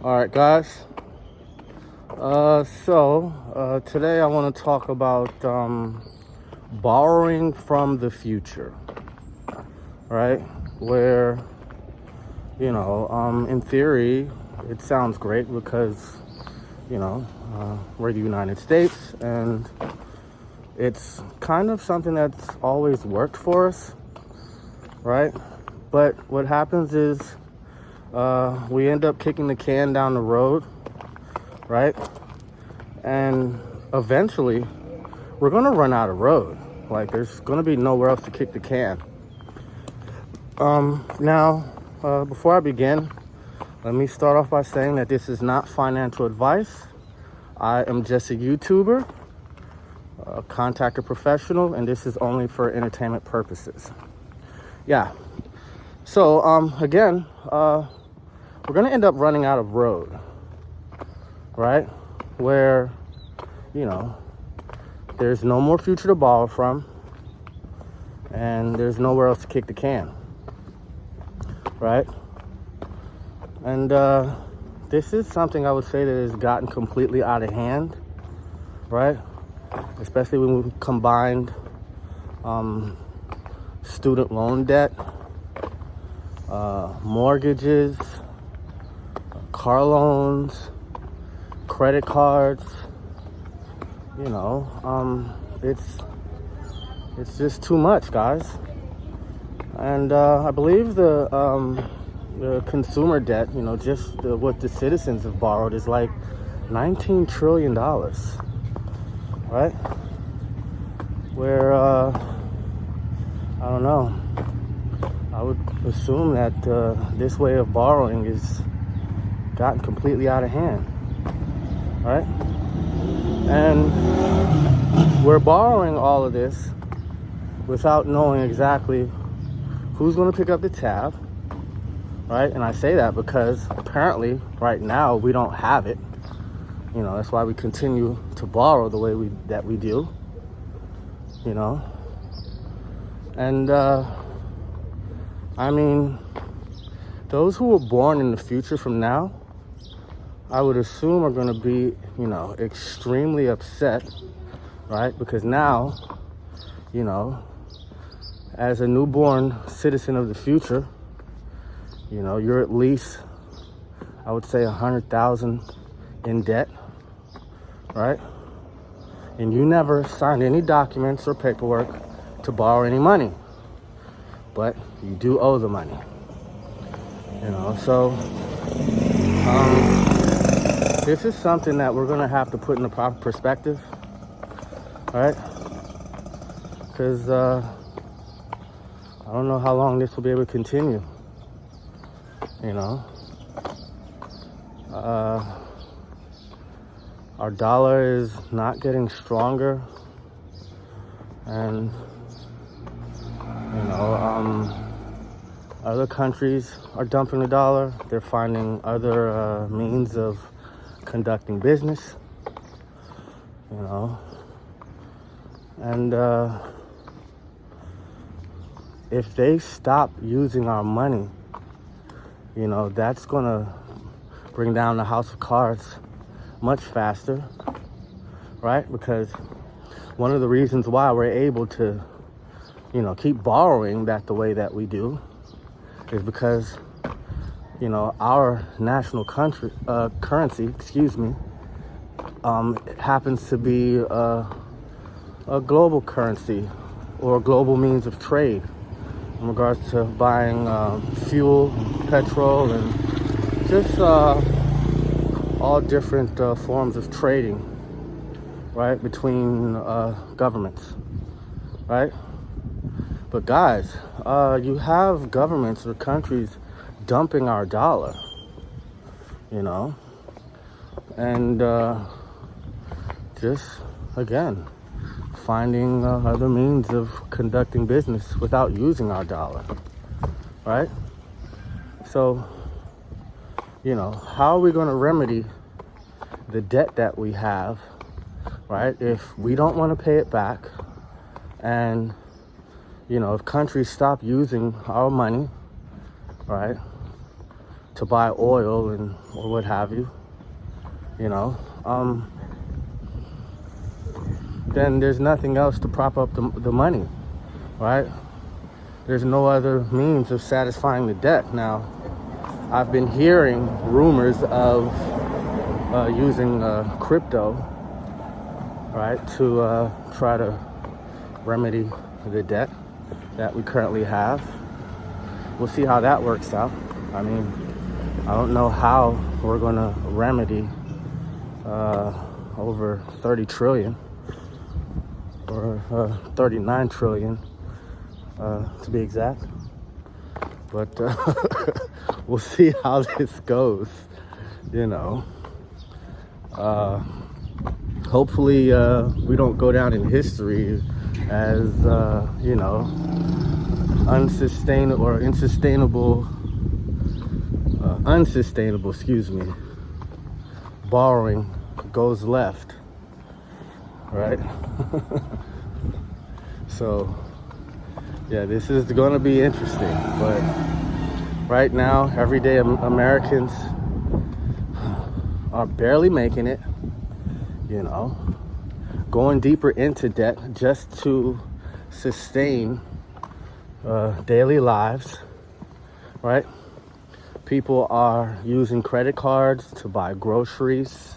All right, guys. Today I want to talk about borrowing from the future, right? Where, in theory, it sounds great because, we're the United States and it's kind of something that's always worked for us, right? But what happens is we end up kicking the can down the road, right? And eventually, we're going to run out of road. Like, there's going to be nowhere else to kick the can. Before I begin, let me start off by saying that this is not financial advice. I am just a YouTuber, a contractor professional, and this is only for entertainment purposes. Yeah. So, we're going to end up running out of road, right? Where, there's no more future to borrow from, and there's nowhere else to kick the can, right? And this is something I would say that has gotten completely out of hand, right? Especially when we combined student loan debt, mortgages, car loans, credit cards. It's just too much, guys. And I believe the consumer debt, what the citizens have borrowed is like $19 trillion, right? Where, I don't know, I would assume that this way of borrowing is gotten completely out of hand, right? And we're borrowing all of this without knowing exactly who's going to pick up the tab, right? And I say that because apparently right now we don't have it. That's why we continue to borrow the way that we do, And those who were born in the future from now, I would assume are going to be, extremely upset, right? Because now, as a newborn citizen of the future, you're at least, I would say, 100,000 in debt, right? And you never signed any documents or paperwork to borrow any money, but you do owe the money, So, this is something that we're going to have to put in the proper perspective, right? Because I don't know how long this will be able to continue, Our dollar is not getting stronger, and, other countries are dumping the dollar. They're finding other means of conducting business, and if they stop using our money, that's gonna bring down the house of cards much faster, right? Because one of the reasons why we're able to, keep borrowing the way that we do is because, our national currency, it happens to be a global currency or a global means of trade in regards to buying fuel, petrol, and just all different forms of trading, right, between governments, right? But guys, you have governments or countries dumping our dollar, and just, again, finding other means of conducting business without using our dollar, right? So, how are we going to remedy the debt that we have, right? If we don't want to pay it back, and, if countries stop using our money, right, to buy oil and or what have you, you know, then there's nothing else to prop up the money, right? There's no other means of satisfying the debt. Now, I've been hearing rumors of using crypto, right, to try to remedy the debt that we currently have. We'll see how that works out. I mean, I don't know how we're going to remedy over 30 trillion or 39 trillion to be exact. But we'll see how this goes, you know. Hopefully we don't go down in history as, you know, unsustainable, excuse me, borrowing goes left, right? So, yeah, this is going to be interesting, but right now, everyday Americans are barely making it, you know, going deeper into debt just to sustain daily lives, right? People are using credit cards to buy groceries,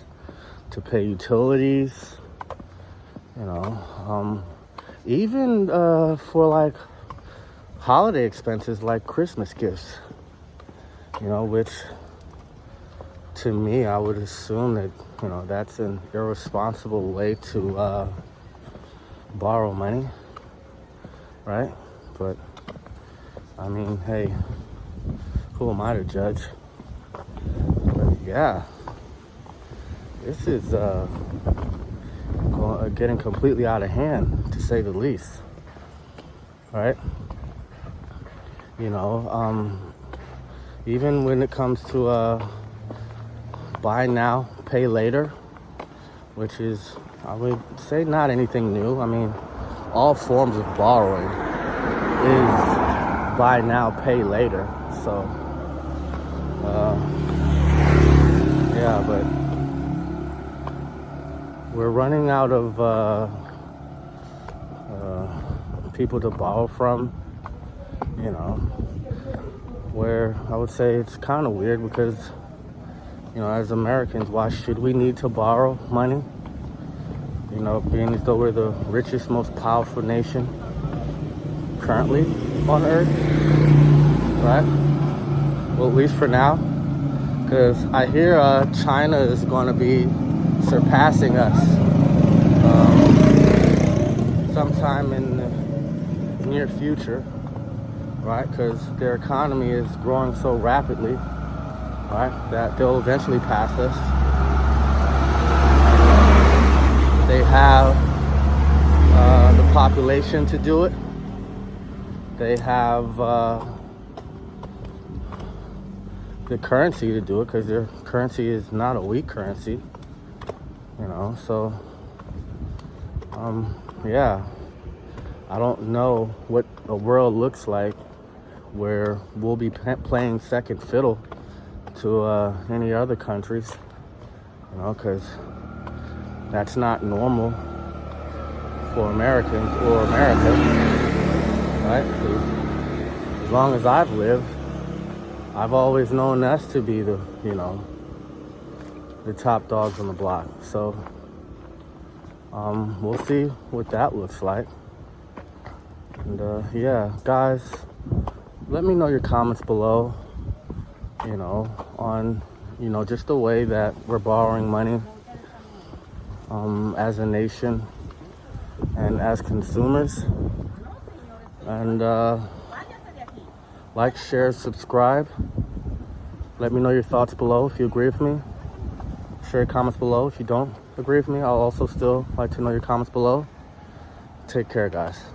to pay utilities, you know, even for like holiday expenses like Christmas gifts, you know, which to me, I would assume that, you know, that's an irresponsible way to borrow money, right? But I mean, hey, who am I to judge? But yeah, this is getting completely out of hand, to say the least, right? You know, even when it comes to buy now, pay later, which is, I would say, not anything new. I mean, all forms of borrowing is buy now, pay later. So, yeah, but we're running out of people to borrow from, you know, where I would say it's kind of weird because, you know, as Americans, why should we need to borrow money? You know, being as though we're the richest, most powerful nation currently on earth, right? Well, at least for now, because I hear China is going to be surpassing us sometime in the near future, right? Because their economy is growing so rapidly, right, that they'll eventually pass us. They have the population to do it. They have the currency to do it, because their currency is not a weak currency, you know. So yeah, I don't know what a world looks like where we'll be playing second fiddle to any other countries, you know, because that's not normal for Americans or America, right? 'Cause as long as I've lived, I've always known us to be the, you know, the top dogs on the block. So we'll see what that looks like. And yeah, guys, let me know your comments below, you know, on, you know, just the way that we're borrowing money as a nation and as consumers. And like, share, subscribe. Let me know your thoughts below if you agree with me. Share your comments below if you don't agree with me. I'll also still like to know your comments below. Take care, guys.